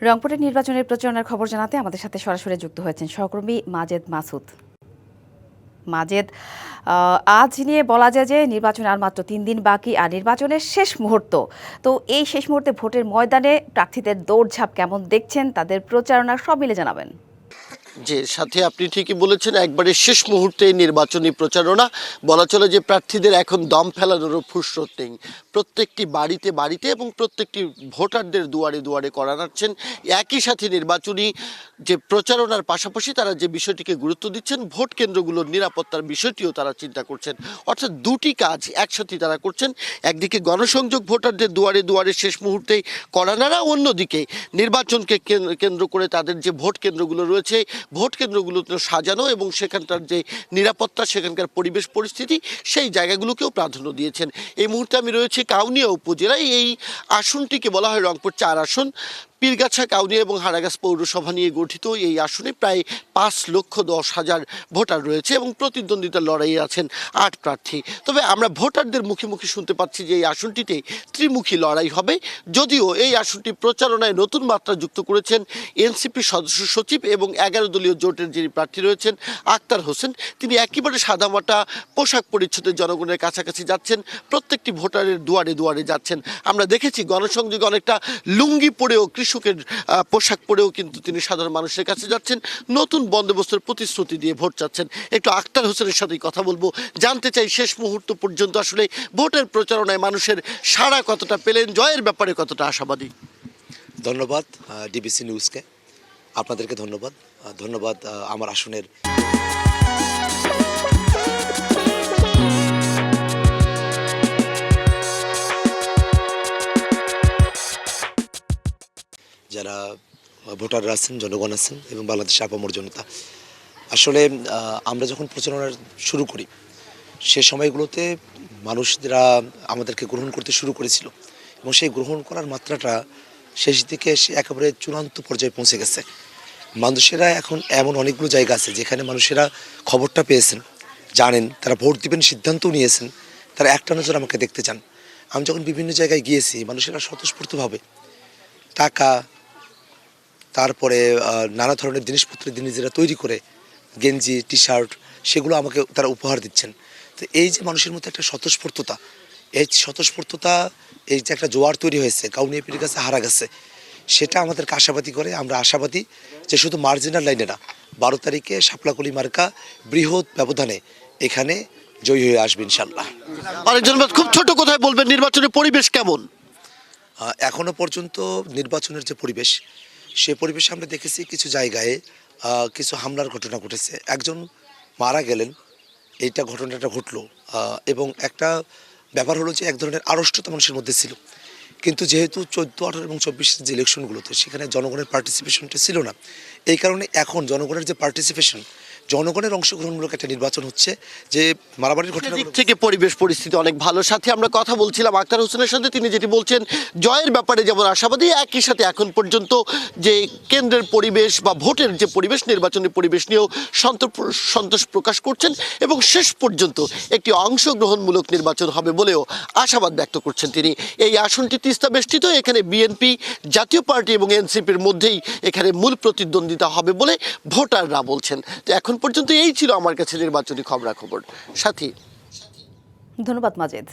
রংপুরের নির্বাচনের প্রচারণার খবর জানাতে আমাদের সাথে সরাসরি যুক্ত হয়েছেন সহকর্মী মাজেদ মাসুদ। মাজেদ, আজ নিয়ে বলা যায় যে নির্বাচন আর মাত্র 3 দিন বাকি, আর নির্বাচনের শেষ মুহূর্ত। তো এই শেষ মুহূর্তে ভোটের ময়দানে প্রার্থীদের দৌড়ঝাঁপ কেমন দেখছেন, তাদের প্রচারণা সব মিলে জানাবেন। যে সাথে আপনি ঠিকই বলেছেন, একবারে শেষ মুহূর্তে নির্বাচনী প্রচারণা। বলা চলে যে প্রার্থীদের এখন দম ফেলানোরও ফুরসত নেই। প্রত্যেকটি বাড়িতে বাড়িতে এবং প্রত্যেকটি ভোটারদের দুয়ারে দুয়ারে করা নাড়ছেন। একই সাথে নির্বাচনী যে প্রচারণার পাশাপাশি তারা যে বিষয়টিকে গুরুত্ব দিচ্ছেন, ভোট কেন্দ্রগুলোর নিরাপত্তার বিষয়টিও তারা চিন্তা করছেন। অর্থাৎ দুটি কাজ একসাথে তারা করছেন। একদিকে গণসংযোগ ভোটারদের দুয়ারে দুয়ারে শেষ মুহূর্তে করা নাড়া, অন্যদিকে নির্বাচনকে কেন্দ্র করে তাদের যে ভোট কেন্দ্রগুলো রয়েছে, ভোট কেন্দ্রগুলোতে সাজানো এবং সেখানকার যে নিরাপত্তা, সেখানকার পরিবেশ পরিস্থিতি, সেই জায়গাগুলোকেও প্রাধান্য দিয়েছেন। এই মুহূর্তে আমি রয়েছি কাউনিয়া উপজেলায়। এই আসনটিকে বলা হয় রংপুর 4 আসন। পীরগাছা, কাউনিয়া এবং হারাগাছ পৌরসভা নিয়ে গঠিত এই আসনে প্রায় 5,10,000 ভোটার রয়েছে এবং প্রতিদ্বন্দ্বিতার লড়াইয়ে আছেন 8 প্রার্থী। তবে আমরা ভোটারদের মুখে মুখে শুনতে পাচ্ছি যে এই আসনটিতে ত্রিমুখী লড়াই হবে। যদিও এই আসনটি প্রচারণায় নতুন মাত্রা যুক্ত করেছেন এনসিপি সদস্য সচিব এবং 11 দলীয় জোটের যিনি প্রার্থী রয়েছেন আক্তার হোসেন। তিনি একেবারে সাদামাটা পোশাক পরিচ্ছদে জনগণের কাছাকাছি যাচ্ছেন, প্রত্যেকটি ভোটারের দুয়ারে দুয়ারে যাচ্ছেন। আমরা দেখেছি গণসংযোগে অনেকটা লুঙ্গি পরেও, কৃষকের পোশাক পরেও কিন্তু তিনি সাধারণ মানুষের কাছে যাচ্ছেন, নতুন বন্দোবস্তের প্রতিশ্রুতি দিয়ে ভোট চাচ্ছেন। একটু আক্তার হোসেনের সাথেই কথা বলবো, জানতে চাই শেষ মুহূর্ত পর্যন্ত আসলে ভোটের প্রচারণায় মানুষের সাড়া কতটা পেলেন, জয়ের ব্যাপারে কতটা আশাবাদী। ধন্যবাদ ডিবিসি নিউজকে, আপনাদেরকে ধন্যবাদ। ধন্যবাদ আমার আসনের যারা ভোটাররা আছেন, জনগণ আছেন এবং বাংলাদেশের আপামর জনতা। আসলে আমরা যখন প্রচারণা শুরু করি সে সময়গুলোতে মানুষরা আমাদেরকে গ্রহণ করতে শুরু করেছিল এবং সেই গ্রহণ করার মাত্রাটা শেষ দিকে এসে একেবারে চূড়ান্ত পর্যায়ে পৌঁছে গেছে। মানুষেরা এখন এমন অনেকগুলো জায়গা আছে যেখানে মানুষেরা খবরটা পেয়েছেন, জানেন, তারা ভোট দিবেন সিদ্ধান্তও নিয়েছেন, তারা একটা নজর আমাকে দেখতে চান। আমি যখন বিভিন্ন জায়গায় গিয়েছি, মানুষেরা স্বতঃস্ফূর্তভাবে টাকা, তারপরে নানা ধরনের জিনিসপত্র নিজেরা তৈরি করে, গেঞ্জি, টি শার্ট, সেগুলো আমাকে তারা উপহার দিচ্ছেন। তো এই যে মানুষের মধ্যে একটা স্বতঃস্ফূর্ততা, এই স্বতঃস্ফূর্ততা, এই যে একটা জোয়ার তৈরি হয়েছে কাউনিয়া পীরগাছা হারাগাছে, সেটা আমাদেরকে আশাবাদী করে। আমরা আশাবাদী যে শুধু মার্জিনাল লাইনে না, 12 তারিখে শাপলাকলি মার্কা বৃহৎ ব্যবধানে এখানে জয়ী হয়ে আসবে ইনশাল্লাহ। আরেকজন খুব ছোট কথায় বলবেন, নির্বাচনের পরিবেশ কেমন? এখনো পর্যন্ত নির্বাচনের যে পরিবেশ, সে পরিবেশে আমরা দেখেছি কিছু জায়গায় কিছু হামলার ঘটনা ঘটেছে, একজন মারা গেলেন, এইটা ঘটনাটা ঘটলো। এবং একটা ব্যাপার হলো যে এক ধরনের আড়ষ্টতা মানুষের মধ্যে ছিল। কিন্তু যেহেতু 14, 18 এবং 24 যে ইলেকশনগুলোতে সেখানে জনগণের পার্টিসিপেশনটা ছিল না, এই কারণে এখন জনগণের যে পার্টিসিপেশন, জনগণের অংশগ্রহণমূলক একটা নির্বাচন হচ্ছে। যে মারামারির ঘটনা দিক থেকে পরিবেশ পরিস্থিতি অনেক ভালো। সাথে আমরা কথা বলছিলাম আক্তার হোসেনের সাথে, তিনি যেটি বলছেন জয়ের ব্যাপারে যেমন আশাবাদী, একই সাথে এখন পর্যন্ত যে কেন্দ্রের পরিবেশ বা ভোটের যে পরিবেশ, নির্বাচনের পরিবেশ নিয়েও সন্তোষ প্রকাশ করছেন এবং শেষ পর্যন্ত একটি অংশগ্রহণমূলক নির্বাচন হবে বলেও আশাবাদ ব্যক্ত করছেন তিনি। এই আসনটি তিস্তা বেষ্টিত, এখানে বিএনপি, জাতীয় পার্টি এবং এনসিপির মধ্যেই এখানে মূল প্রতিদ্বন্দ্বিতা হবে বলে ভোটাররা বলছেন। তো এখন পর্যন্ত এই ছিল আমার কাছে নির্বাচনী খবরাখবর। সাথী, ধন্যবাদ মাজেদ।